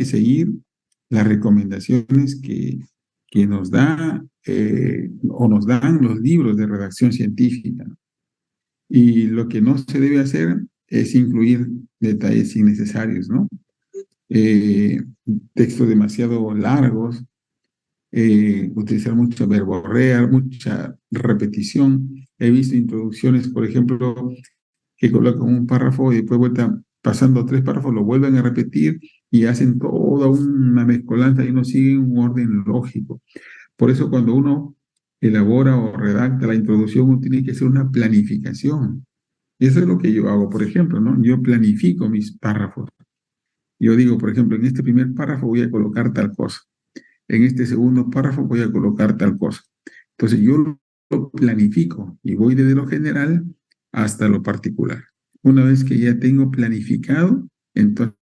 que seguir las recomendaciones que nos da o nos dan los libros de redacción científica. Y lo que no se debe hacer es incluir detalles innecesarios, ¿no? Eh, Textos demasiado largos, utilizar mucha verborrea, mucha repetición. He visto introducciones, por ejemplo, que colocan un párrafo y después vuelta, pasando 3 párrafos, lo vuelven a repetir y hacen toda una mezcolanza y no siguen un orden lógico. Por eso cuando uno elabora o redacta la introducción, uno tiene que hacer una planificación. Eso es lo que yo hago, por ejemplo, ¿no? Yo planifico mis párrafos. Yo digo, por ejemplo, en este primer párrafo voy a colocar tal cosa. En este segundo párrafo voy a colocar tal cosa. Entonces yo lo planifico y voy desde lo general hasta lo particular. Una vez que ya tengo planificado, entonces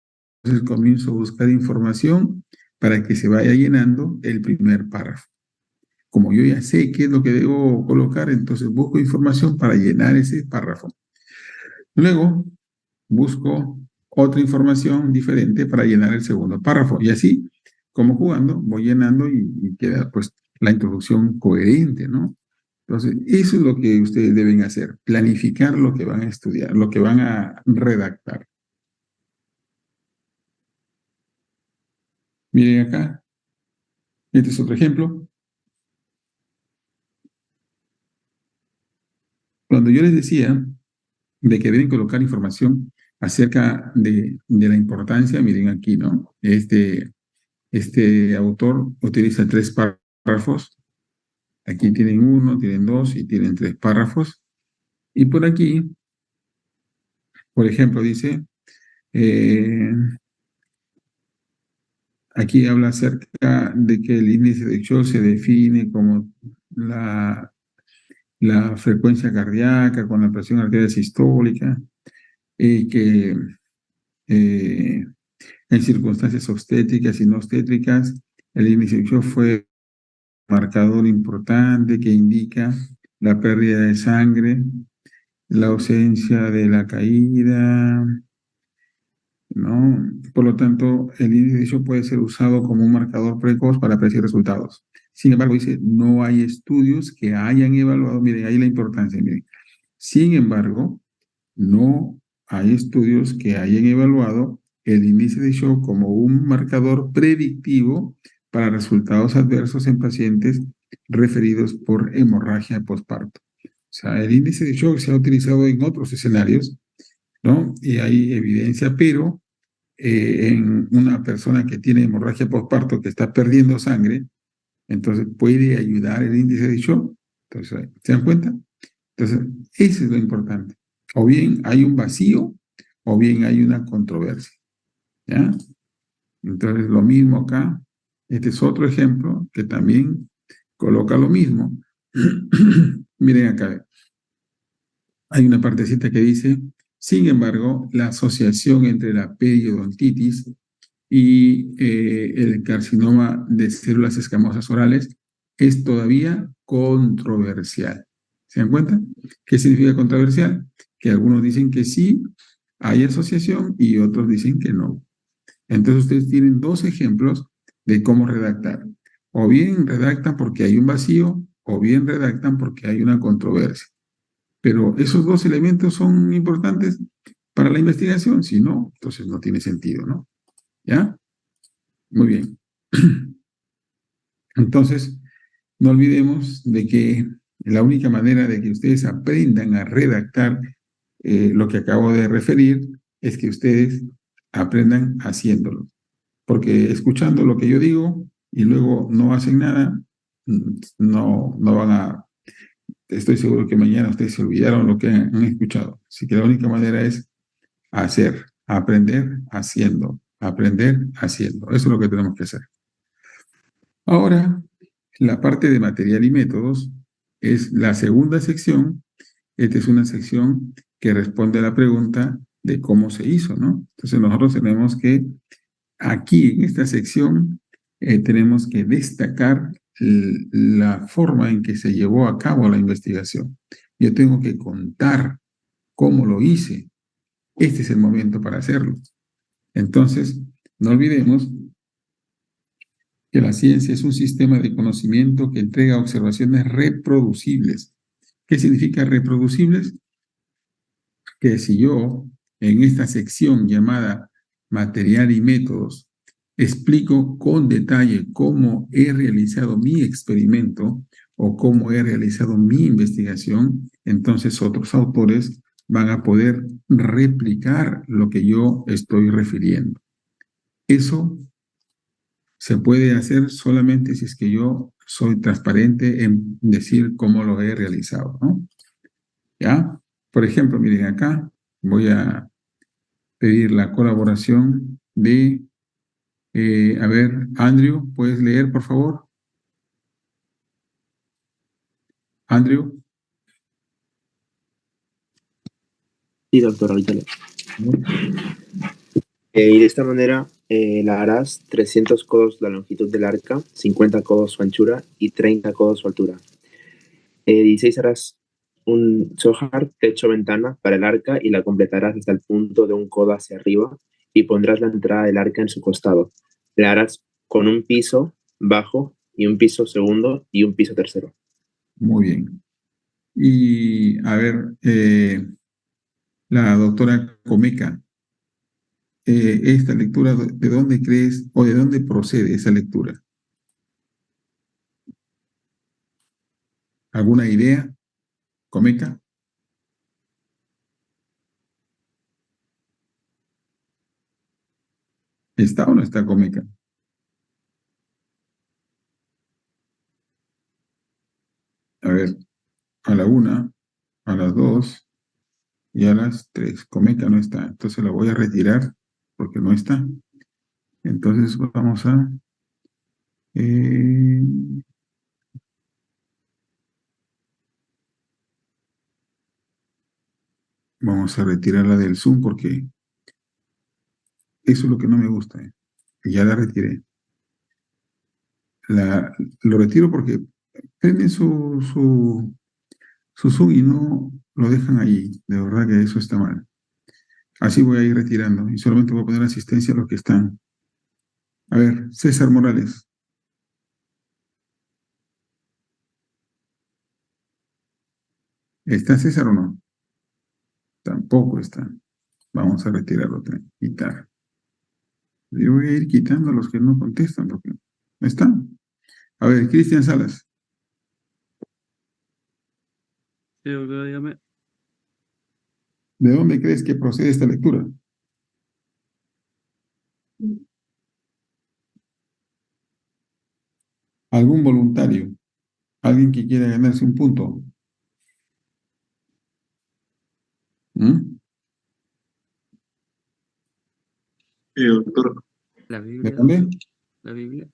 comienzo a buscar información para que se vaya llenando el primer párrafo. Como yo ya sé qué es lo que debo colocar, entonces busco información para llenar ese párrafo. Luego busco otra información diferente para llenar el segundo párrafo. Y así, como jugando, voy llenando y queda pues la introducción coherente, ¿no? Entonces, eso es lo que ustedes deben hacer, planificar lo que van a estudiar, lo que van a redactar. Miren acá, este es otro ejemplo. Cuando yo les decía de que deben colocar información acerca de la importancia, miren aquí, ¿no? Este autor utiliza 3 párrafos. Aquí tienen 1, tienen 2 y tienen 3 párrafos. Y por aquí, por ejemplo, dice, eh, aquí habla acerca de que el índice de shock se define como la, la frecuencia cardíaca con la presión arterial sistólica y que eh, en circunstancias obstétricas y no obstétricas, el índice de shock fue un marcador importante que indica la pérdida de sangre, la ausencia de la caída, ¿no? Por lo tanto, el índice de shock puede ser usado como un marcador precoz para predecir resultados. Sin embargo, dice, no hay estudios que hayan evaluado, miren, ahí la importancia, miren. Sin embargo, no hay estudios que hayan evaluado el índice de shock como un marcador predictivo para resultados adversos en pacientes referidos por hemorragia postparto. O sea, el índice de shock se ha utilizado en otros escenarios, ¿no? Y hay evidencia, pero en una persona que tiene hemorragia postparto, que está perdiendo sangre, entonces puede ayudar el índice de shock. Entonces, ¿se dan cuenta? Entonces, eso es lo importante. O bien hay un vacío, o bien hay una controversia. ¿Ya? Entonces, lo mismo acá. Este es otro ejemplo que también coloca lo mismo. Miren acá. Hay una partecita que dice, sin embargo, la asociación entre la periodontitis y el carcinoma de células escamosas orales es todavía controversial. ¿Se dan cuenta? ¿Qué significa controversial? Que algunos dicen que sí hay asociación y otros dicen que no. Entonces ustedes tienen 2 ejemplos de cómo redactar. O bien redactan porque hay un vacío, o bien redactan porque hay una controversia. Pero esos 2 elementos son importantes para la investigación. Si no, entonces no tiene sentido, ¿no? ¿Ya? Muy bien. Entonces, no olvidemos de que la única manera de que ustedes aprendan a redactar lo que acabo de referir es que ustedes aprendan haciéndolo. Porque escuchando lo que yo digo y luego no hacen nada, no van a... Estoy seguro que mañana ustedes se olvidaron lo que han escuchado. Así que la única manera es hacer, aprender haciendo, aprender haciendo. Eso es lo que tenemos que hacer. Ahora, la parte de material y métodos es la segunda sección. Esta es una sección que responde a la pregunta de cómo se hizo, ¿no? Entonces nosotros tenemos que, aquí en esta sección, tenemos que destacar la forma en que se llevó a cabo la investigación. Yo tengo que contar cómo lo hice. Este es el momento para hacerlo. Entonces, No olvidemos que la ciencia es un sistema de conocimiento que entrega observaciones reproducibles. ¿Qué significa reproducibles? Que si yo en esta sección llamada material y métodos explico con detalle cómo he realizado mi experimento o cómo he realizado mi investigación, entonces otros autores van a poder replicar lo que yo estoy refiriendo. Eso se puede hacer solamente si es que yo soy transparente en decir cómo lo he realizado, ¿no? ¿Ya? Por ejemplo, miren acá, voy a pedir la colaboración de, a ver, Andrew, ¿puedes leer, por favor? Andrew. Sí, doctor, ahorita leo. Y de esta manera la harás 300 codos la longitud del arca, 50 codos su anchura y 30 codos su altura. 16 harás un sojar, techo, ventana para el arca y la completarás hasta el punto de un codo hacia arriba y pondrás la entrada del arca en su costado. La harás con un piso bajo y un piso segundo y un piso tercero. Muy bien. Y a ver, la doctora Comeca, esta lectura, ¿de dónde crees o de dónde procede esa lectura? ¿Alguna idea, Comeca? ¿Está o no está Comeca? A ver, a la 1, a las 2 y a las 3. Comeca no está, entonces la voy a retirar porque no está. Entonces eh, vamos a retirarla del Zoom porque eso es lo que no me gusta. Ya la retiré. Lo retiro porque prenden su Zoom y no lo dejan ahí. De verdad que eso está mal. Así voy a ir retirando y solamente voy a poner asistencia a los que están. A ver, César Morales. ¿Está César o no? Tampoco está. Vamos a retirarlo. Quitar. Yo voy a ir quitando a los que no contestan porque no están. A ver, Cristian Salas. Sí, doctor, dígame. ¿De dónde crees que procede esta lectura? ¿Algún voluntario? ¿Alguien que quiera ganarse un punto? ¿Mm? Doctor. La ¿De Biblia, dónde? doctor. La Biblia.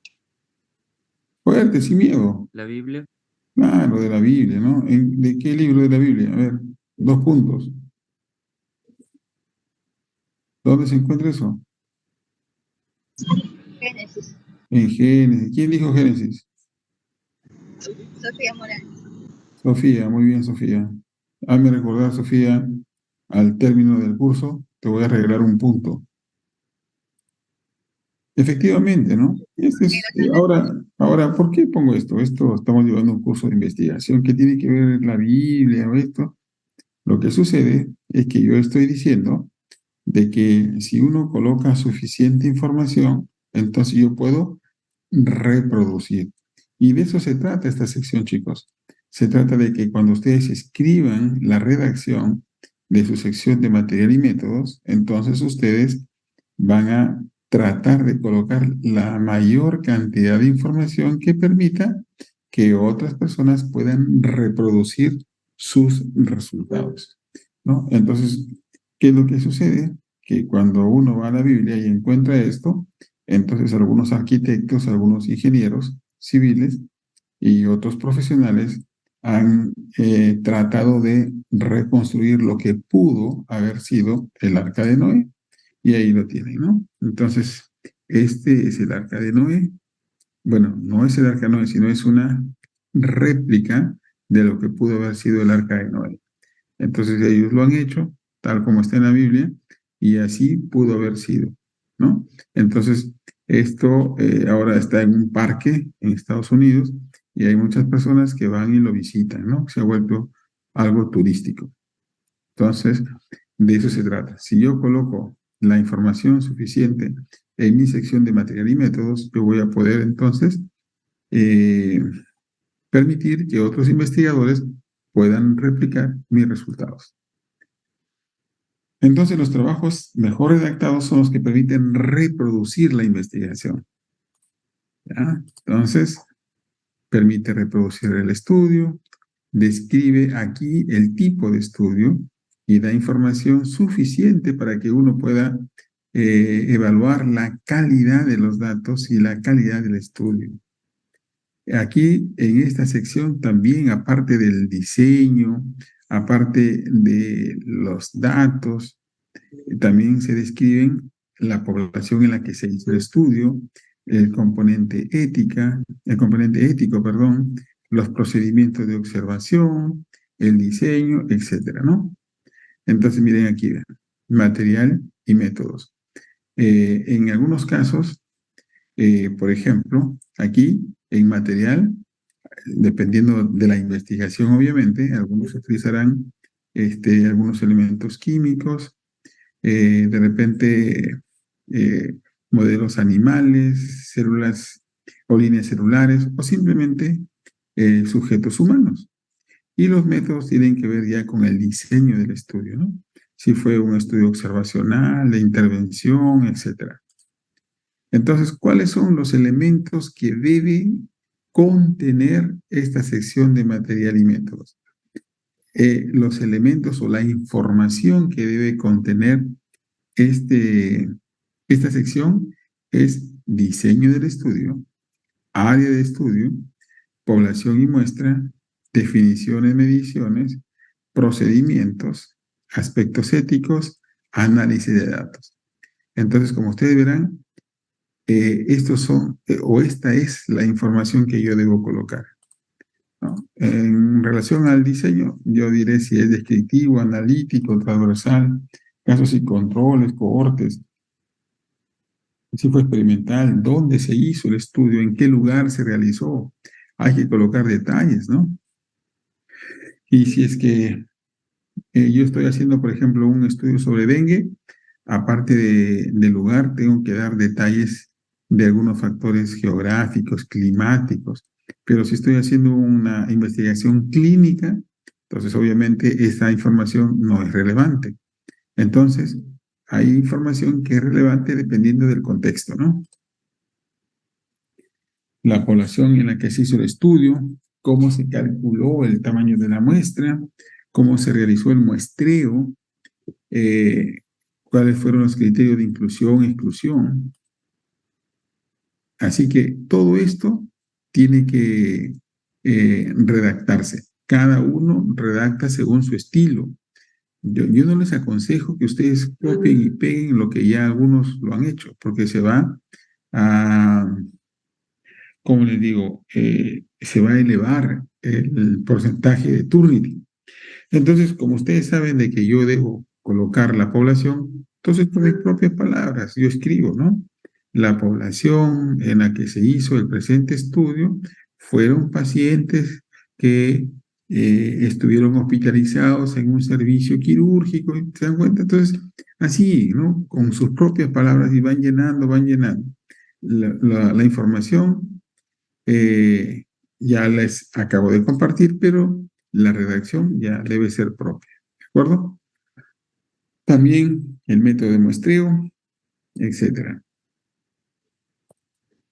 Fuerte, sin miedo. La Biblia. Claro, de la Biblia, ¿no? ¿De qué libro de la Biblia? A ver, 2 puntos. ¿Dónde se encuentra eso? Génesis. En Génesis. ¿Quién dijo Génesis? Sofía Morales. Sofía, muy bien, Sofía. Hazme recordar, Sofía, al término del curso, te voy a regalar un punto. Efectivamente, ¿no? Ahora, ¿por qué pongo esto? Estamos llevando un curso de investigación que tiene que ver la Biblia o esto. Lo que sucede es que yo estoy diciendo de que si uno coloca suficiente información, entonces yo puedo reproducir. Y de eso se trata esta sección, chicos. Se trata de que cuando ustedes escriban la redacción de su sección de material y métodos, entonces ustedes van a tratar de colocar la mayor cantidad de información que permita que otras personas puedan reproducir sus resultados, ¿no? Entonces, ¿qué es lo que sucede? Que cuando uno va a la Biblia y encuentra esto, entonces algunos arquitectos, algunos ingenieros civiles y otros profesionales han tratado de reconstruir lo que pudo haber sido el arca de Noé. Y ahí lo tienen, ¿no? Entonces, este es el arca de Noé. Bueno, no es el arca de Noé, sino es una réplica de lo que pudo haber sido el arca de Noé. Entonces ellos lo han hecho, tal como está en la Biblia, y así pudo haber sido, ¿no? Entonces, esto ahora está en un parque en Estados Unidos y hay muchas personas que van y lo visitan, ¿no? Se ha vuelto algo turístico. Entonces, de eso se trata. Si yo coloco la información suficiente en mi sección de material y métodos, yo voy a poder entonces permitir que otros investigadores puedan replicar mis resultados. Entonces, los trabajos mejor redactados son los que permiten reproducir la investigación. ¿Ya? Entonces, permite reproducir el estudio, describe aquí el tipo de estudio y da información suficiente para que uno pueda evaluar la calidad de los datos y la calidad del estudio. Aquí, en esta sección, también, aparte del diseño, aparte de los datos, también se describen la población en la que se hizo el estudio, el componente ético, perdón, los procedimientos de observación, el diseño, etcétera, ¿no? Entonces, miren aquí, vean, material y métodos. En algunos casos, por ejemplo, aquí en material, dependiendo de la investigación, obviamente, algunos utilizarán algunos elementos químicos, de repente modelos animales, células o líneas celulares, o simplemente sujetos humanos. Y los métodos tienen que ver ya con el diseño del estudio, ¿no? Si fue un estudio observacional, de intervención, etc. Entonces, ¿cuáles son los elementos que debe contener esta sección de material y métodos? Los elementos o la información que debe contener esta sección es diseño del estudio, área de estudio, población y muestra, definiciones, mediciones, procedimientos, aspectos éticos, análisis de datos. Entonces, como ustedes verán, esta es la información que yo debo colocar, ¿no? En relación al diseño, yo diré si es descriptivo, analítico, transversal, casos y controles, cohortes, si fue experimental, dónde se hizo el estudio, en qué lugar se realizó. Hay que colocar detalles, ¿no? Y si es que yo estoy haciendo, por ejemplo, un estudio sobre dengue, aparte del lugar, tengo que dar detalles de algunos factores geográficos, climáticos. Pero si estoy haciendo una investigación clínica, entonces obviamente esa información no es relevante. Entonces, hay información que es relevante dependiendo del contexto, ¿no? La población en la que se hizo el estudio, cómo se calculó el tamaño de la muestra, cómo se realizó el muestreo, cuáles fueron los criterios de inclusión, exclusión. Así que todo esto tiene que redactarse. Cada uno redacta según su estilo. Yo no les aconsejo que ustedes copien y peguen lo que ya algunos lo han hecho, porque se va a, como les digo, se va a elevar el porcentaje de Turnitin. Entonces, como ustedes saben de que yo debo colocar la población, entonces con mis propias palabras yo escribo, ¿no? La población en la que se hizo el presente estudio fueron pacientes que estuvieron hospitalizados en un servicio quirúrgico, ¿se dan cuenta? Entonces, así, ¿no? Con sus propias palabras y van llenando la información. Ya les acabo de compartir, pero la redacción ya debe ser propia, ¿de acuerdo? También el método de muestreo, etcétera.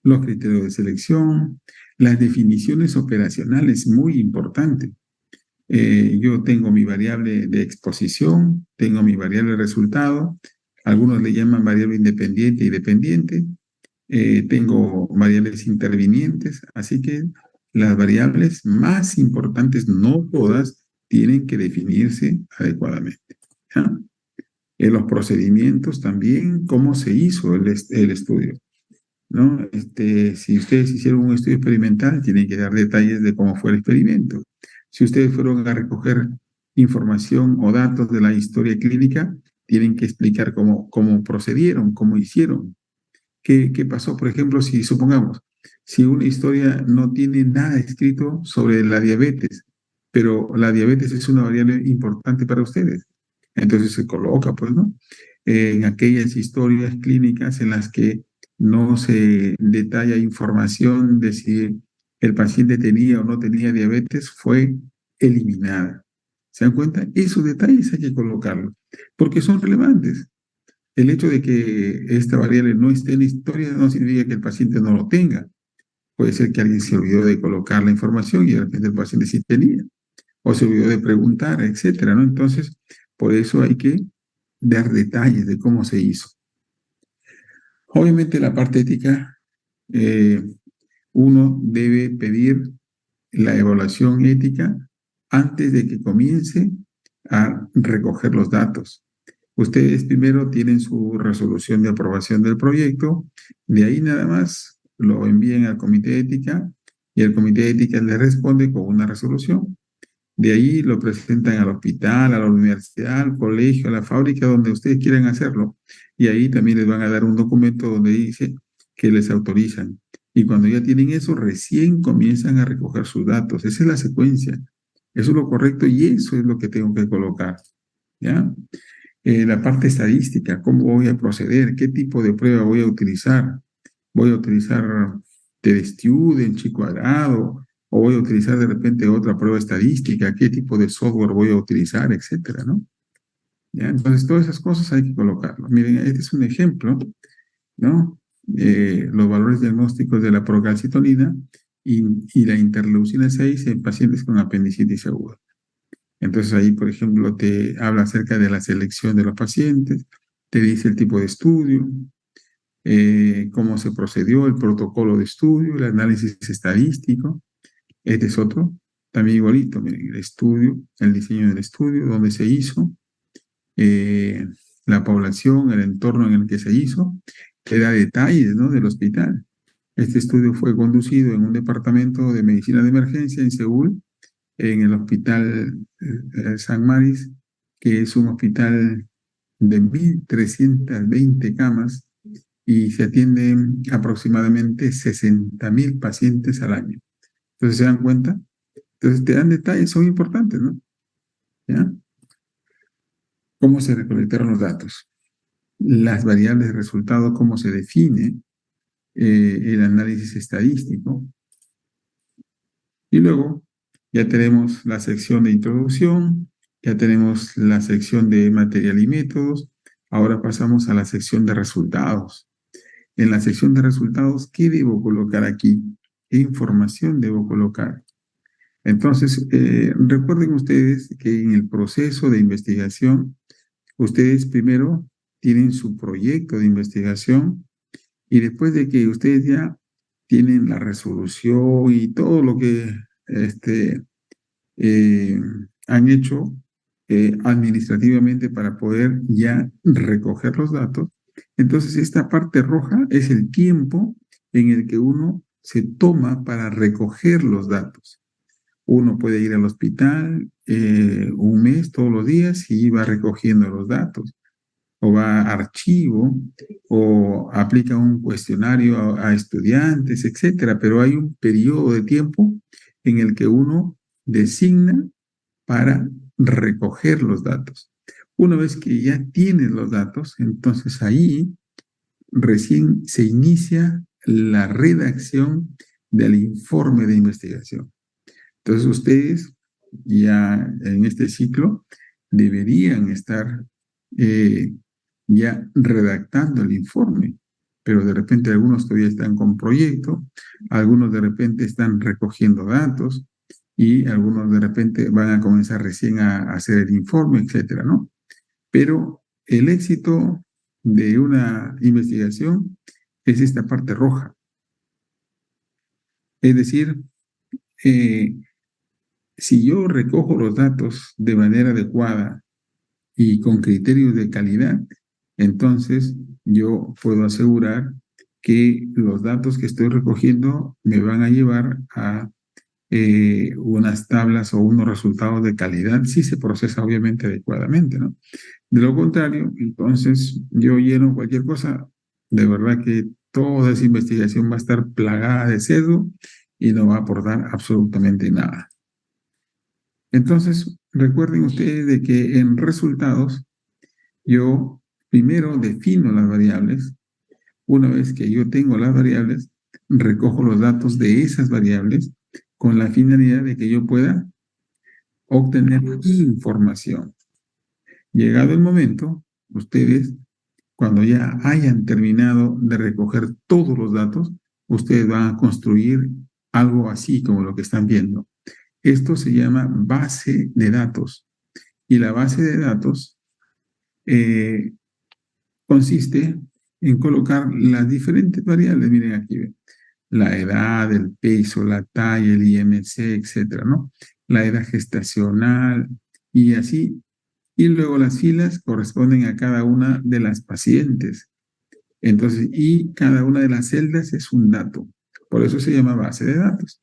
Los criterios de selección, las definiciones operacionales, muy importante. Yo tengo mi variable de exposición, tengo mi variable de resultado, algunos le llaman variable independiente y dependiente, tengo variables intervinientes, así que las variables más importantes, no todas, tienen que definirse adecuadamente, ¿ya? Los procedimientos también, cómo se hizo el estudio, ¿no? Si ustedes hicieron un estudio experimental, tienen que dar detalles de cómo fue el experimento. Si ustedes fueron a recoger información o datos de la historia clínica, tienen que explicar cómo procedieron, cómo hicieron. ¿Qué pasó? Por ejemplo, si supongamos, si una historia no tiene nada escrito sobre la diabetes, pero la diabetes es una variable importante para ustedes, entonces se coloca, pues, ¿no? En aquellas historias clínicas en las que no se detalla información de si el paciente tenía o no tenía diabetes, fue eliminada. ¿Se dan cuenta? Esos detalles hay que colocarlos, porque son relevantes. El hecho de que esta variable no esté en la historia no significa que el paciente no lo tenga. Puede ser que alguien se olvidó de colocar la información y de repente el paciente sí tenía, o se olvidó de preguntar, etcétera, ¿no? Entonces, por eso hay que dar detalles de cómo se hizo. Obviamente, la parte ética, uno debe pedir la evaluación ética antes de que comience a recoger los datos. Ustedes primero tienen su resolución de aprobación del proyecto, de ahí nada más lo envían al comité de ética y el comité de ética les responde con una resolución. De ahí lo presentan al hospital, a la universidad, al colegio, a la fábrica, donde ustedes quieran hacerlo. Y ahí también les van a dar un documento donde dice que les autorizan. Y cuando ya tienen eso, recién comienzan a recoger sus datos. Esa es la secuencia. Eso es lo correcto y eso es lo que tengo que colocar. ¿Ya? La parte estadística, cómo voy a proceder, qué tipo de prueba voy a utilizar. Voy a utilizar TestStudent, Chi cuadrado, o voy a utilizar de repente otra prueba estadística, qué tipo de software voy a utilizar, etcétera, ¿no? ¿Ya? Entonces, todas esas cosas hay que colocarlo. Miren, este es un ejemplo, ¿no? Los valores diagnósticos de la procalcitonina y la interleucina 6 en pacientes con apendicitis aguda. Entonces ahí, por ejemplo, te habla acerca de la selección de los pacientes, te dice el tipo de estudio, cómo se procedió, el protocolo de estudio, el análisis estadístico. Este es otro, también igualito, miren, el estudio, el diseño del estudio, dónde se hizo, la población, el entorno en el que se hizo, te da detalles, ¿no?, del hospital. Este estudio fue conducido en un departamento de medicina de emergencia en Seúl, en el hospital San Maris, que es un hospital de 1.320 camas y se atienden aproximadamente 60.000 pacientes al año. Entonces, ¿se dan cuenta? Entonces, te dan detalles, son importantes, ¿no? ¿Ya? ¿Cómo se recolectaron los datos? Las variables de resultado, cómo se define el análisis estadístico. Y luego ya tenemos la sección de introducción, ya tenemos la sección de material y métodos. Ahora pasamos a la sección de resultados. En la sección de resultados, ¿qué debo colocar aquí? ¿Qué información debo colocar? Entonces, recuerden ustedes que en el proceso de investigación, ustedes primero tienen su proyecto de investigación y después de que ustedes ya tienen la resolución y todo lo que han hecho administrativamente para poder ya recoger los datos, entonces esta parte roja es el tiempo en el que uno se toma para recoger los datos. Uno puede ir al hospital un mes todos los días y va recogiendo los datos, o va a archivo, o aplica un cuestionario a estudiantes, etcétera, pero hay un periodo de tiempo en el que uno designa para recoger los datos. Una vez que ya tienes los datos, entonces ahí recién se inicia la redacción del informe de investigación. Entonces ustedes ya en este ciclo deberían estar ya redactando el informe, pero de repente algunos todavía están con proyecto, algunos de repente están recogiendo datos y algunos de repente van a comenzar recién a hacer el informe, etcétera, ¿no? Pero el éxito de una investigación es esta parte roja. Es decir, si yo recojo los datos de manera adecuada y con criterios de calidad, entonces yo puedo asegurar que los datos que estoy recogiendo me van a llevar a unas tablas o unos resultados de calidad si se procesa obviamente adecuadamente, ¿no? De lo contrario, entonces yo lleno cualquier cosa, de verdad que toda esa investigación va a estar plagada de sesgo y no va a aportar absolutamente nada. Entonces, recuerden ustedes de que en resultados yo primero defino las variables. Una vez que yo tengo las variables, recojo los datos de esas variables con la finalidad de que yo pueda obtener información. Llegado el momento, ustedes, cuando ya hayan terminado de recoger todos los datos, ustedes van a construir algo así como lo que están viendo. Esto se llama base de datos. Y la base de datos consiste en colocar las diferentes variables. Miren aquí, ven, la edad, el peso, la talla, el IMC, etcétera, ¿no? La edad gestacional y así. Y luego las filas corresponden a cada una de las pacientes. Entonces, y cada una de las celdas es un dato. Por eso se llama base de datos.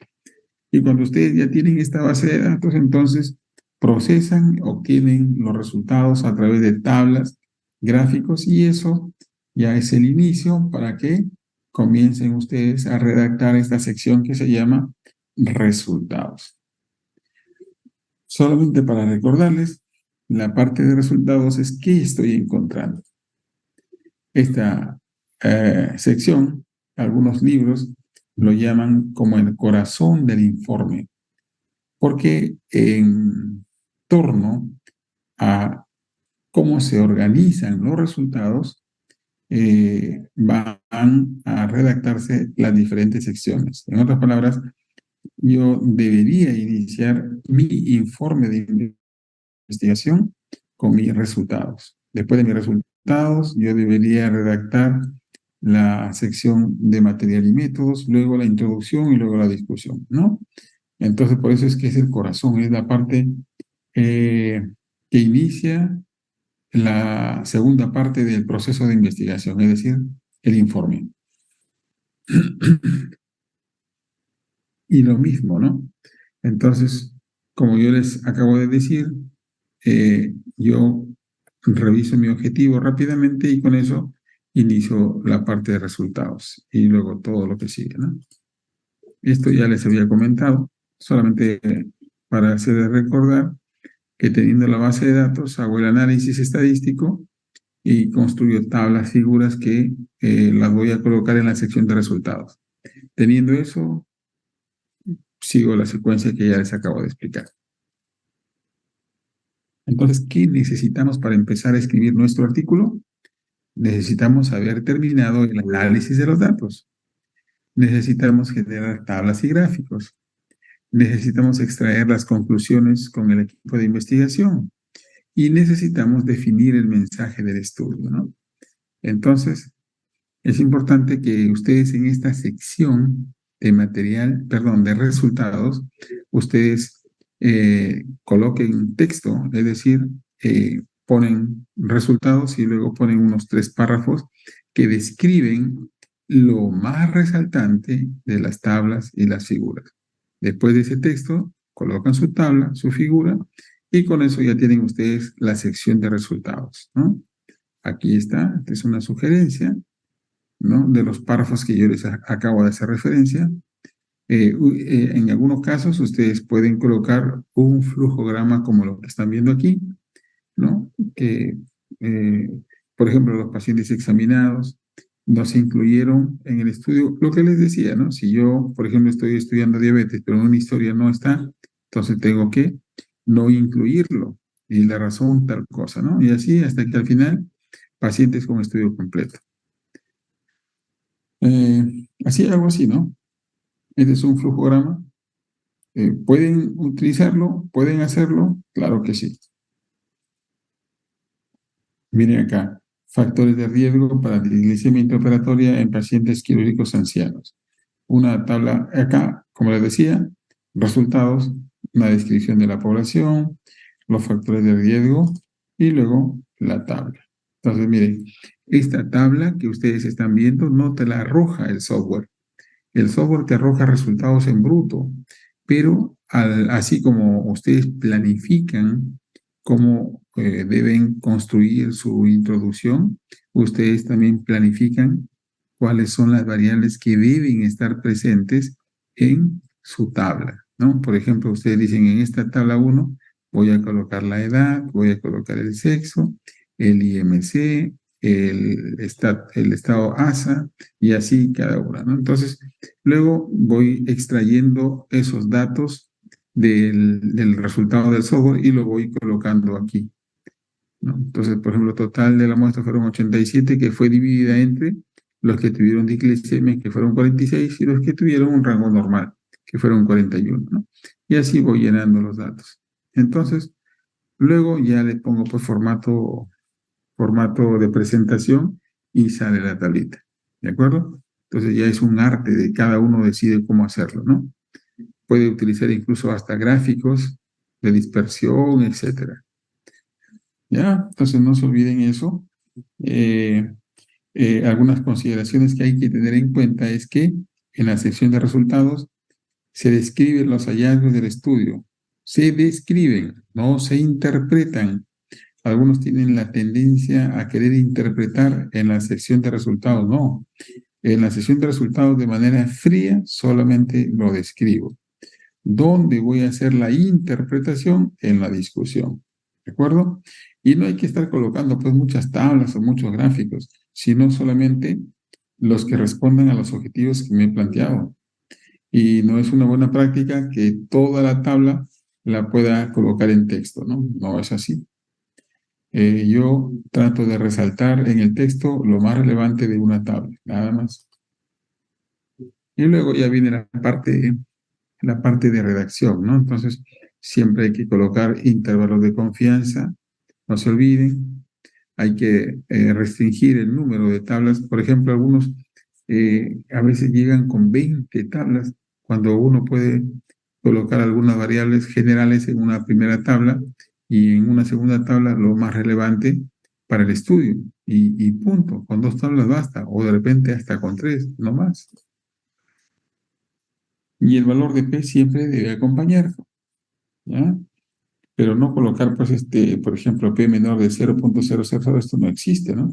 Y cuando ustedes ya tienen esta base de datos, entonces procesan, obtienen los resultados a través de tablas, gráficos, y eso ya es el inicio para que comiencen ustedes a redactar esta sección que se llama resultados. Solamente para recordarles, la parte de resultados es qué estoy encontrando. Esta sección, algunos libros lo llaman como el corazón del informe, porque en torno a cómo se organizan los resultados, van a redactarse las diferentes secciones. En otras palabras, yo debería iniciar mi informe de investigación con mis resultados. Después de mis resultados, yo debería redactar la sección de material y métodos, luego la introducción y luego la discusión, ¿no? Entonces, por eso es que es el corazón, es la parte que inicia la segunda parte del proceso de investigación, es decir, el informe. Y lo mismo, ¿no? Entonces, como yo les acabo de decir, yo reviso mi objetivo rápidamente y con eso inicio la parte de resultados y luego todo lo que sigue, ¿no? Esto ya les había comentado, solamente para hacer recordar que teniendo la base de datos hago el análisis estadístico y construyo tablas, figuras que las voy a colocar en la sección de resultados. Teniendo eso, sigo la secuencia que ya les acabo de explicar. Entonces, ¿qué necesitamos para empezar a escribir nuestro artículo? Necesitamos haber terminado el análisis de los datos. Necesitamos generar tablas y gráficos. Necesitamos extraer las conclusiones con el equipo de investigación. Y necesitamos definir el mensaje del estudio, ¿no? Entonces, es importante que ustedes en esta sección de material, perdón, de resultados, ustedes coloquen texto, es decir, ponen resultados y luego ponen unos 3 párrafos que describen lo más resaltante de las tablas y las figuras. Después de ese texto, colocan su tabla, su figura, y con eso ya tienen ustedes la sección de resultados, ¿no? Aquí está, esta es una sugerencia, ¿no? De los párrafos que yo les acabo de hacer referencia. En algunos casos ustedes pueden colocar un flujograma como lo que están viendo aquí, ¿no? Que, por ejemplo, los pacientes examinados no se incluyeron en el estudio, lo que les decía, ¿no? Si yo, por ejemplo, estoy estudiando diabetes, pero en una historia no está, entonces tengo que no incluirlo. Y la razón, tal cosa, ¿no? Y así hasta que al final, pacientes con estudio completo. Así, algo así, ¿no? Este es un flujograma. ¿Pueden utilizarlo? ¿Pueden hacerlo? Claro que sí. Miren acá, factores de riesgo para disglicemia intraoperatoria en pacientes quirúrgicos ancianos. Una tabla acá, como les decía, resultados, una descripción de la población, los factores de riesgo y luego la tabla. Entonces, miren, esta tabla que ustedes están viendo no te la arroja el software. El software te arroja resultados en bruto, pero así como ustedes planifican cómo deben construir su introducción, ustedes también planifican cuáles son las variables que deben estar presentes en su tabla, ¿no? Por ejemplo, ustedes dicen en esta tabla 1 voy a colocar la edad, voy a colocar el sexo, el IMC, el estado ASA y así cada una, ¿no? Entonces, luego voy extrayendo esos datos del resultado del software y lo voy colocando aquí, ¿no? Entonces, por ejemplo, total de la muestra fueron 87, que fue dividida entre los que tuvieron diglicemia, que fueron 46, y los que tuvieron un rango normal, que fueron 41, ¿no? Y así voy llenando los datos. Entonces, luego ya le pongo pues formato de presentación y sale la tablita, ¿de acuerdo? Entonces ya es un arte de cada uno decide cómo hacerlo, ¿no? Puede utilizar incluso hasta gráficos de dispersión, etcétera. ¿Ya? Entonces no se olviden eso. Algunas consideraciones que hay que tener en cuenta es que en la sección de resultados se describen los hallazgos del estudio. Se describen, no se interpretan. Algunos tienen la tendencia a querer interpretar en la sección de resultados. No, en la sección de resultados de manera fría solamente lo describo. ¿Dónde voy a hacer la interpretación? En la discusión. ¿De acuerdo? Y no hay que estar colocando pues muchas tablas o muchos gráficos, sino solamente los que respondan a los objetivos que me he planteado. Y no es una buena práctica que toda la tabla la pueda colocar en texto, ¿no? No es así. Yo trato de resaltar en el texto lo más relevante de una tabla, nada más. Y luego ya viene la parte de redacción, ¿no? Entonces, siempre hay que colocar intervalos de confianza, no se olviden, hay que restringir el número de tablas. Por ejemplo, algunos a veces llegan con 20 tablas, cuando uno puede colocar algunas variables generales en una primera tabla y en una segunda tabla lo más relevante para el estudio. Y punto, con 2 tablas basta, o de repente hasta con 3, no más. Y el valor de P siempre debe acompañar, ¿ya? Pero no colocar, pues, por ejemplo, P menor de 0.00, esto no existe, ¿no?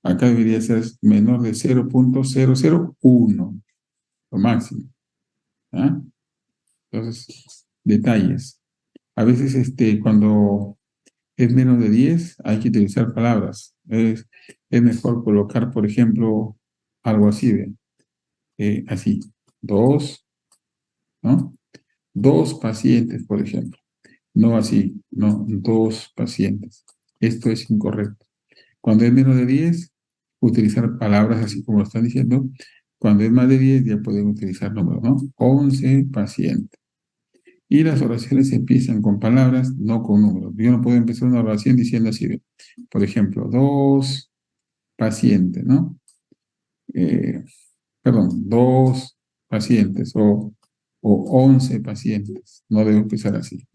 Acá debería ser menor de 0.001, lo máximo, ¿ya? Entonces, detalles. A veces, cuando es menos de 10, hay que utilizar palabras. Es mejor colocar, por ejemplo, algo así, así, 2, ¿no? 2 pacientes, por ejemplo. No así, no, 2 pacientes. Esto es incorrecto. Cuando es menos de 10, utilizar palabras así como lo están diciendo. Cuando es más de 10, ya pueden utilizar números, ¿no? 11 pacientes. Y las oraciones empiezan con palabras, no con números. Yo no puedo empezar una oración diciendo así, por ejemplo, 2 pacientes, ¿no? Perdón, 2 pacientes o 11 pacientes. No debo empezar así.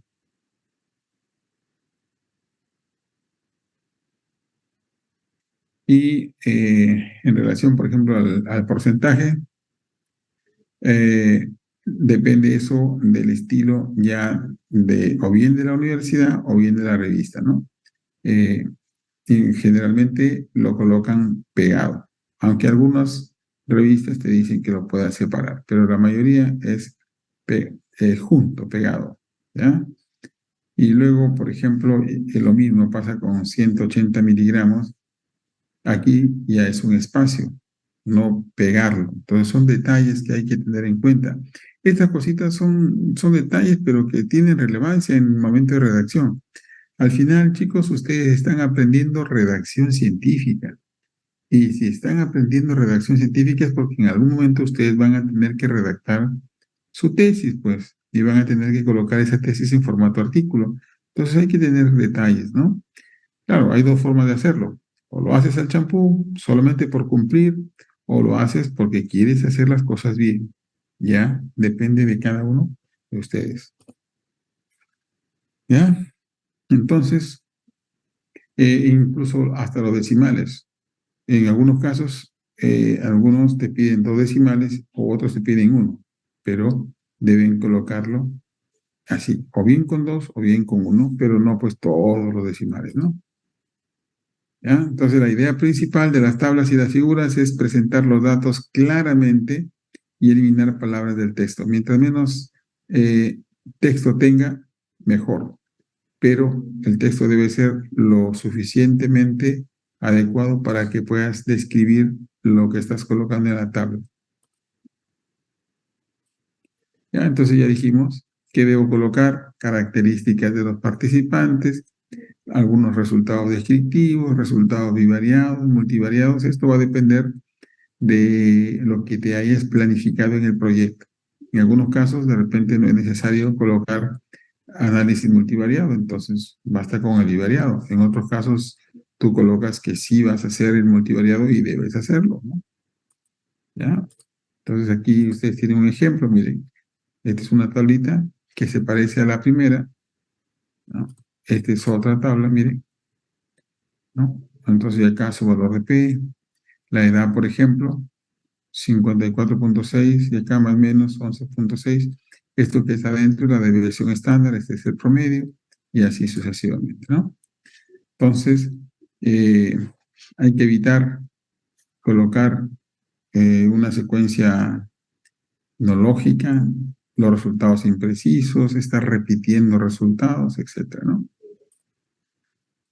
Y en relación, por ejemplo, al porcentaje, depende eso del estilo ya o bien de la universidad o bien de la revista, ¿no? Y generalmente lo colocan pegado, aunque algunas revistas te dicen que lo puedas separar, pero la mayoría es junto, pegado, ¿ya? Y luego, por ejemplo, lo mismo pasa con 180 miligramos. Aquí ya es un espacio, no pegarlo. Entonces son detalles que hay que tener en cuenta. Estas cositas son detalles, pero que tienen relevancia en el momento de redacción. Al final, chicos, ustedes están aprendiendo redacción científica. Y si están aprendiendo redacción científica es porque en algún momento ustedes van a tener que redactar su tesis, pues, y van a tener que colocar esa tesis en formato artículo. Entonces hay que tener detalles, ¿no? Claro, hay 2 formas de hacerlo. O lo haces al champú solamente por cumplir, o lo haces porque quieres hacer las cosas bien. Ya depende de cada uno de ustedes. ¿Ya? Entonces, incluso hasta los decimales. En algunos casos, algunos te piden 2 decimales o otros te piden 1, pero deben colocarlo así, o bien con 2 o bien con 1, pero no pues todos los decimales, ¿no? ¿ya? Entonces, la idea principal de las tablas y las figuras es presentar los datos claramente y eliminar palabras del texto. Mientras menos texto tenga, mejor. Pero el texto debe ser lo suficientemente adecuado para que puedas describir lo que estás colocando en la tabla. ¿Ya? Entonces ya dijimos que debo colocar características de los participantes, algunos resultados descriptivos, resultados bivariados, multivariados. Esto va a depender de lo que te hayas planificado en el proyecto. En algunos casos, de repente, no es necesario colocar análisis multivariado, entonces basta con el bivariado. En otros casos, tú colocas que sí vas a hacer el multivariado y debes hacerlo, ¿no? ¿Ya? Entonces aquí ustedes tienen un ejemplo, miren. Esta es una tablita que se parece a la primera, ¿no? Esta es otra tabla, miren, ¿no? Entonces acá su valor de P, la edad, por ejemplo, 54.6 y acá más o menos 11.6. Esto que está adentro es la desviación estándar, este es el promedio y así sucesivamente, ¿no? Entonces, hay que evitar colocar una secuencia no lógica, los resultados imprecisos, estar repitiendo resultados, etcétera, ¿no?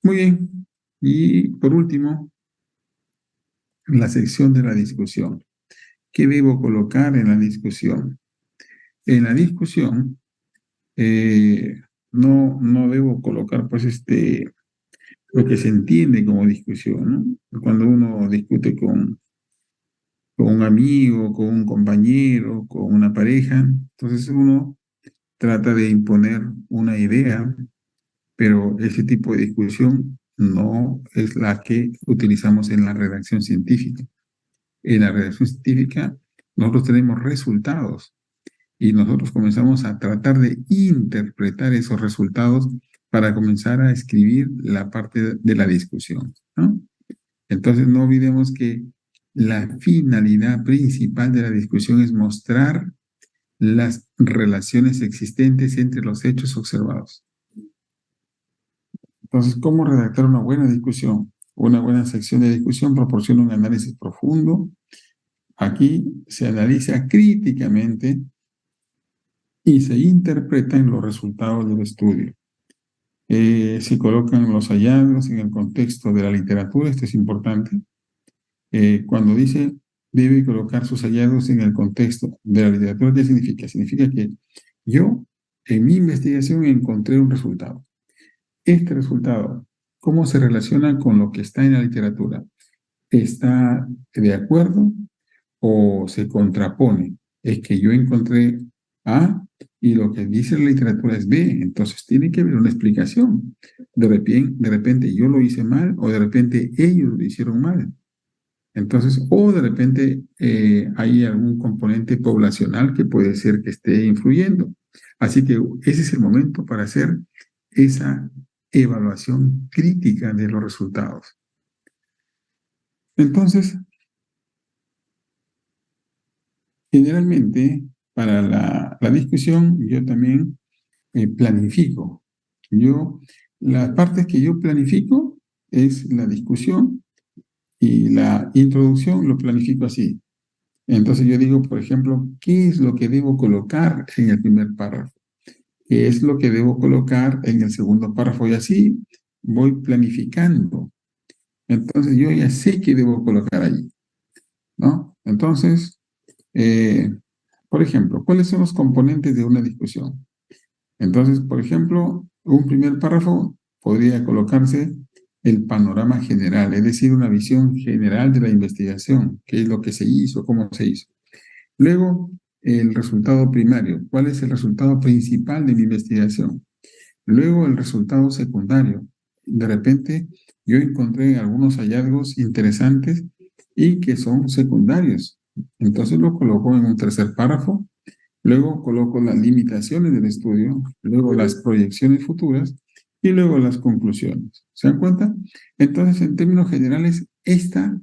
Muy bien. Y por último, la sección de la discusión. ¿Qué debo colocar en la discusión? En la discusión, no debo colocar, pues, lo que se entiende como discusión, ¿no? Cuando uno discute con un amigo, con un compañero, con una pareja, entonces uno trata de imponer una idea, pero ese tipo de discusión no es la que utilizamos en la redacción científica. En la redacción científica nosotros tenemos resultados y nosotros comenzamos a tratar de interpretar esos resultados para comenzar a escribir la parte de la discusión, ¿no? Entonces no olvidemos que la finalidad principal de la discusión es mostrar las relaciones existentes entre los hechos observados. Entonces, ¿cómo redactar una buena discusión? Una buena sección de discusión proporciona un análisis profundo. Aquí se analiza críticamente y se interpretan los resultados del estudio. Se colocan los hallazgos en el contexto de la literatura, esto es importante. Cuando dice debe colocar sus hallazgos en el contexto de la literatura, ¿qué significa? Significa que yo en mi investigación encontré un resultado. Este resultado, ¿cómo se relaciona con lo que está en la literatura? ¿Está de acuerdo o se contrapone? Es que yo encontré A y lo que dice la literatura es B, entonces tiene que haber una explicación. De repente yo lo hice mal o de repente ellos lo hicieron mal. Entonces, o de repente hay algún componente poblacional que puede ser que esté influyendo. Así que ese es el momento para hacer esa evaluación crítica de los resultados. Entonces, generalmente, para la discusión, yo también planifico. Las partes que yo planifico es la discusión y la introducción lo planifico así. Entonces yo digo, por ejemplo, ¿qué es lo que debo colocar en el primer párrafo? ¿Qué es lo que debo colocar en el segundo párrafo? Y así voy planificando. Entonces yo ya sé qué debo colocar allí, ¿no? Entonces, por ejemplo, ¿cuáles son los componentes de una discusión? Entonces, por ejemplo, un primer párrafo podría colocarse el panorama general, es decir, una visión general de la investigación, qué es lo que se hizo, cómo se hizo. Luego, el resultado primario, cuál es el resultado principal de mi investigación. Luego, el resultado secundario. De repente, yo encontré algunos hallazgos interesantes y que son secundarios. Entonces, lo coloco en un tercer párrafo. Luego coloco las limitaciones del estudio, luego las proyecciones futuras y luego las conclusiones. ¿Se dan cuenta? Entonces, en términos generales, esta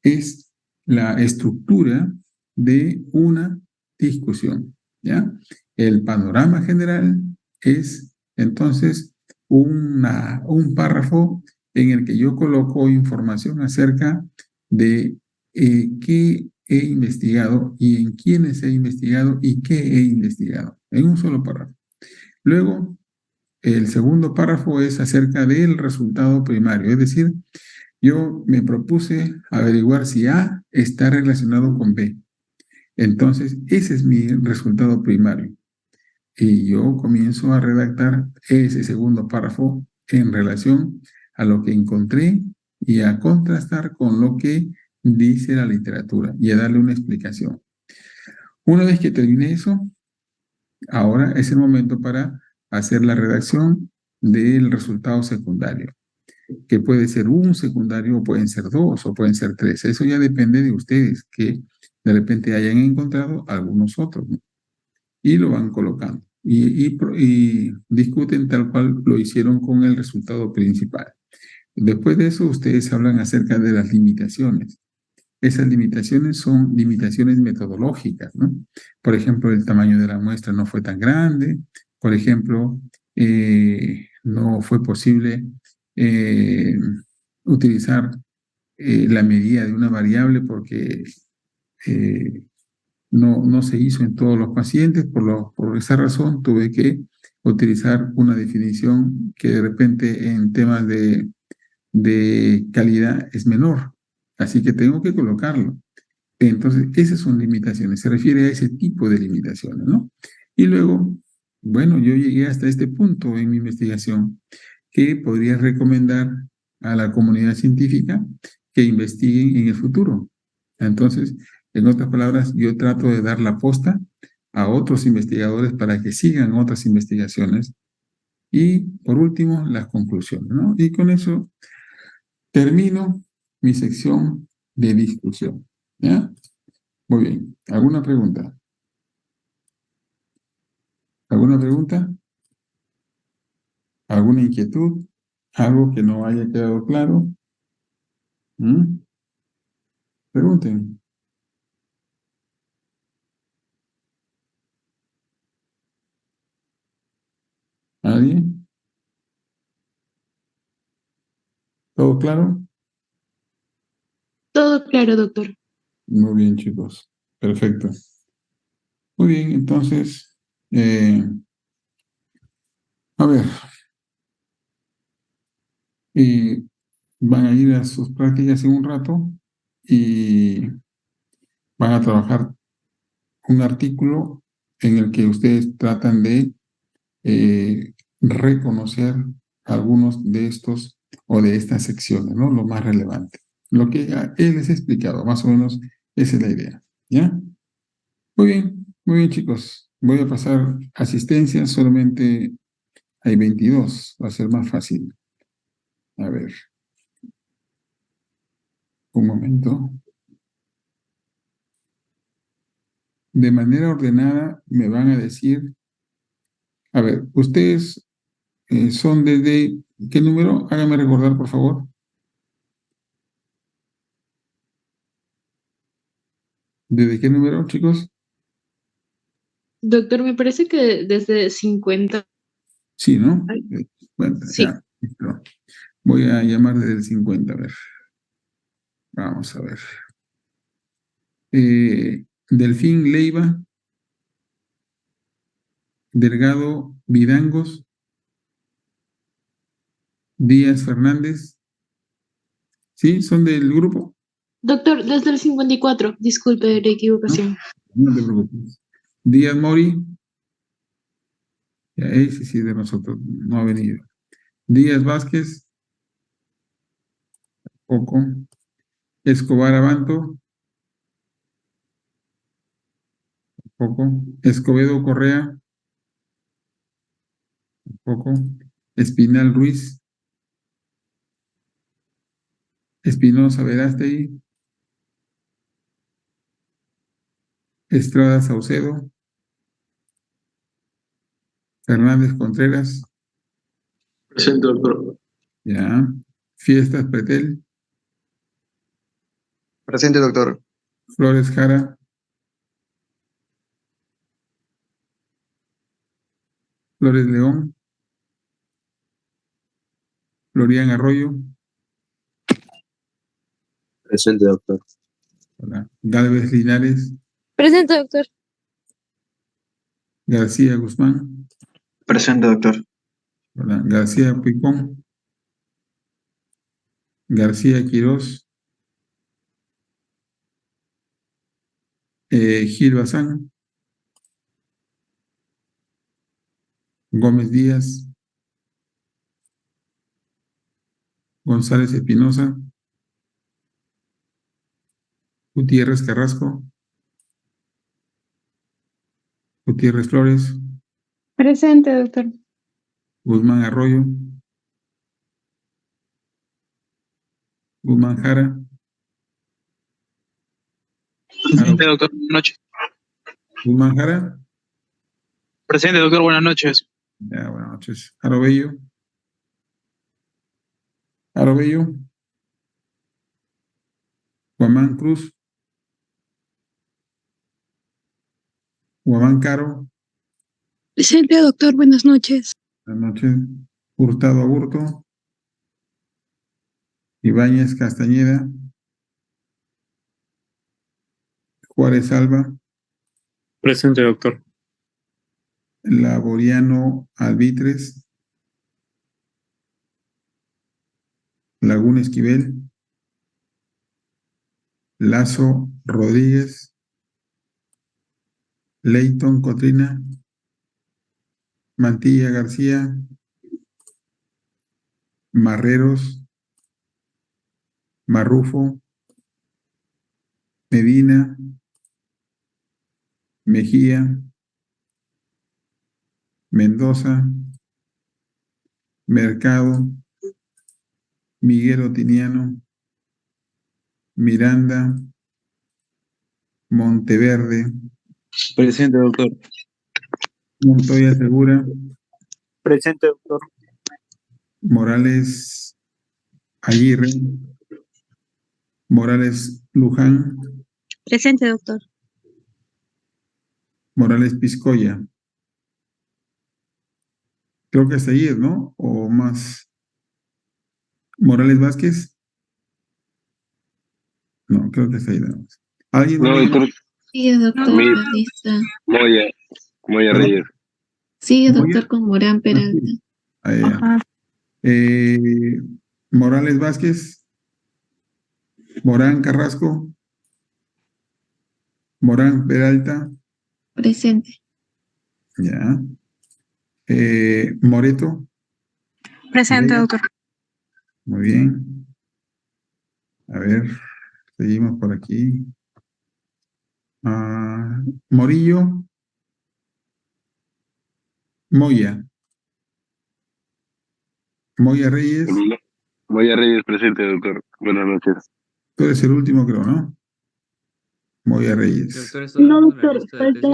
es la estructura de una discusión, ¿ya? El panorama general es, entonces, un párrafo en el que yo coloco información acerca de qué he investigado y en quiénes he investigado y qué he investigado, en un solo párrafo. Luego, el segundo párrafo es acerca del resultado primario, es decir, yo me propuse averiguar si A está relacionado con B. Entonces, ese es mi resultado primario. Y yo comienzo a redactar ese segundo párrafo en relación a lo que encontré y a contrastar con lo que dice la literatura y a darle una explicación. Una vez que termine eso, ahora es el momento para hacer la redacción del resultado secundario, que puede ser un secundario, o pueden ser dos, o pueden ser tres. Eso ya depende de ustedes, que de repente hayan encontrado algunos otros, ¿no? Y lo van colocando. Y discuten tal cual lo hicieron con el resultado principal. Después de eso, ustedes hablan acerca de las limitaciones. Esas limitaciones son limitaciones metodológicas, ¿no? Por ejemplo, el tamaño de la muestra no fue tan grande. Por ejemplo, no fue posible eh, utilizar la medida de una variable porque eh, no se hizo en todos los pacientes. Por esa razón tuve que utilizar una definición que de repente en temas de calidad es menor. Así que tengo que colocarlo. Entonces, esas son limitaciones. Se refiere a ese tipo de limitaciones, ¿no? Y luego, bueno, yo llegué hasta este punto en mi investigación que podría recomendar a la comunidad científica que investiguen en el futuro. Entonces, en otras palabras, yo trato de dar la posta a otros investigadores para que sigan otras investigaciones. Y por último, las conclusiones, ¿no? Y con eso termino mi sección de discusión. ¿Ya? Muy bien. ¿Alguna pregunta? ¿Alguna pregunta? ¿Alguna inquietud? ¿Algo que no haya quedado claro? ¿Mm? Pregunten. ¿Alguien? ¿Todo claro? Todo claro, doctor. Muy bien, chicos. Perfecto. Muy bien, entonces, eh, a ver, y van a ir a sus prácticas en un rato y van a trabajar un artículo en el que ustedes tratan de reconocer algunos de estos o de estas secciones, ¿no? Lo más relevante. Lo que él les ha explicado, más o menos, esa es la idea. ¿Ya? Muy bien, chicos. Voy a pasar asistencia, solamente hay 22, va a ser más fácil. A ver, un momento. De manera ordenada me van a decir, a ver, ustedes son desde, ¿qué número? Háganme recordar, por favor. ¿Desde qué número, chicos? Doctor, me parece que desde 50. Sí, ¿no? Ay, 50, sí. ya. Listo. Voy a llamar desde el 50, a ver. Vamos a ver. Delfín Leiva, Delgado Vidangos, Díaz Fernández. ¿Sí? ¿Son del grupo? Doctor, desde el 54. Disculpe la ¿No? equivocación. No te preocupes. Díaz Mori, ya ese sí de nosotros, no ha venido. Díaz Vázquez, poco. Escobar Abanto, poco. Escobedo Correa, poco. Espinal Ruiz, Espinosa Verástegui, Estrada Saucedo, Fernández Contreras, Presente, doctor. ya. Fiestas Pretel, Presente, doctor. Flores Jara, Flores León, Florian Arroyo, Presente, doctor. Hola. Galvez Linares. Presente, doctor. García Guzmán. Presente, doctor. Hola. García Picón. García Quirós. Gil Bazán. Gómez Díaz. González Espinosa. Gutiérrez Carrasco. Gutiérrez Flores. Presente, doctor. Guzmán Arroyo. Guzmán Jara. Presente, doctor. Buenas noches. Guzmán Jara. Presente, doctor. Buenas noches. Ya, buenas noches. Arobello. Arobello. Guamán Cruz. Guamán Caro. Presente, doctor. Buenas noches. Buenas noches. Hurtado Aburto. Ibáñez Castañeda. Juárez Alba. Presente, doctor. Laboriano Albitres. Laguna Esquivel. Lazo Rodríguez. Leighton Cotrina. Mantilla García. Marreros. Marrufo. Medina. Mejía. Mendoza. Mercado. Miguel Otiniano. Miranda. Monteverde. Presente, doctor. Montoya Segura. Presente, doctor. Morales Aguirre. Morales Luján. Presente, doctor. Morales Piscoya. Creo que hasta ahí es, ¿no? O más. Morales Vázquez. No, creo que hasta ahí nada más. ¿Alguien No, más? doctor, Sigue, doctor, Mi- la lista. Moya Perdón. Reyes. Sigue, ¿Moya? doctor, con Morán Ah, Peralta. sí. Ahí, ya. Morales Vázquez. Morán Carrasco. Morán Peralta. Presente. Ya. Moreto. Presente, Vega. doctor. Muy bien. A ver, seguimos por aquí. Morillo. Moya. Moya Reyes. Moya Reyes presente, doctor. Buenas noches. Tú eres el último, creo, ¿no? Moya Reyes. Doctor, ¿está No, hablando de la doctor, lista de tesis?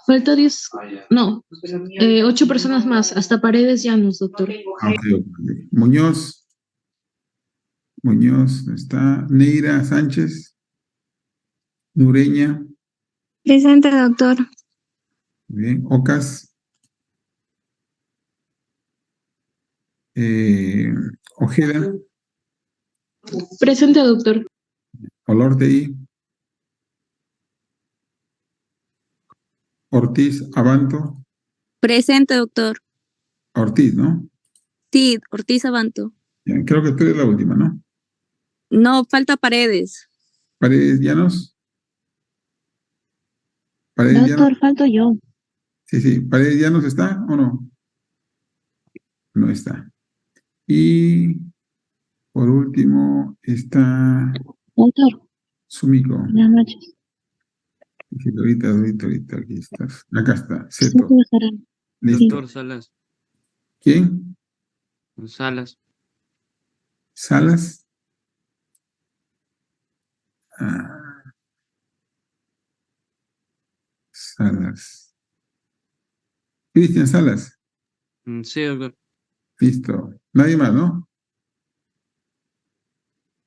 falta 10, no, 8 personas más, hasta Paredes Llanos, doctor. Ok. Muñoz. Muñoz está. Neira Sánchez. Nureña. Presente, doctor. Muy bien. Ocas. Ojeda. Presente, doctor. Olortegui. Ortiz Abanto. Presente, doctor. Ortiz, ¿no? Sí, Ortiz Abanto. Ya, creo que tú eres la última, ¿no? No, falta Paredes. Paredes Llanos. Paredes Llanos. Falto yo. Sí, sí. ¿Paredes Llanos está o no? No está. Y por último está Doctor, Sumiko. buenas noches. Sí, ahorita, aquí estás. Acá está, Seto. Listo. Doctor Salas. ¿Quién? Salas. Salas. Ah, Salas. Cristian Salas. Sí, doctor. Listo. Nadie más, ¿no?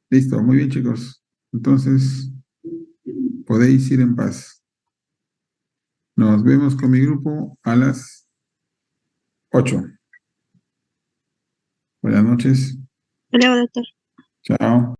Listo, muy bien, chicos. Entonces, podéis ir en paz. Nos vemos con mi grupo a las 8. Buenas noches. Hola, doctor. Chao.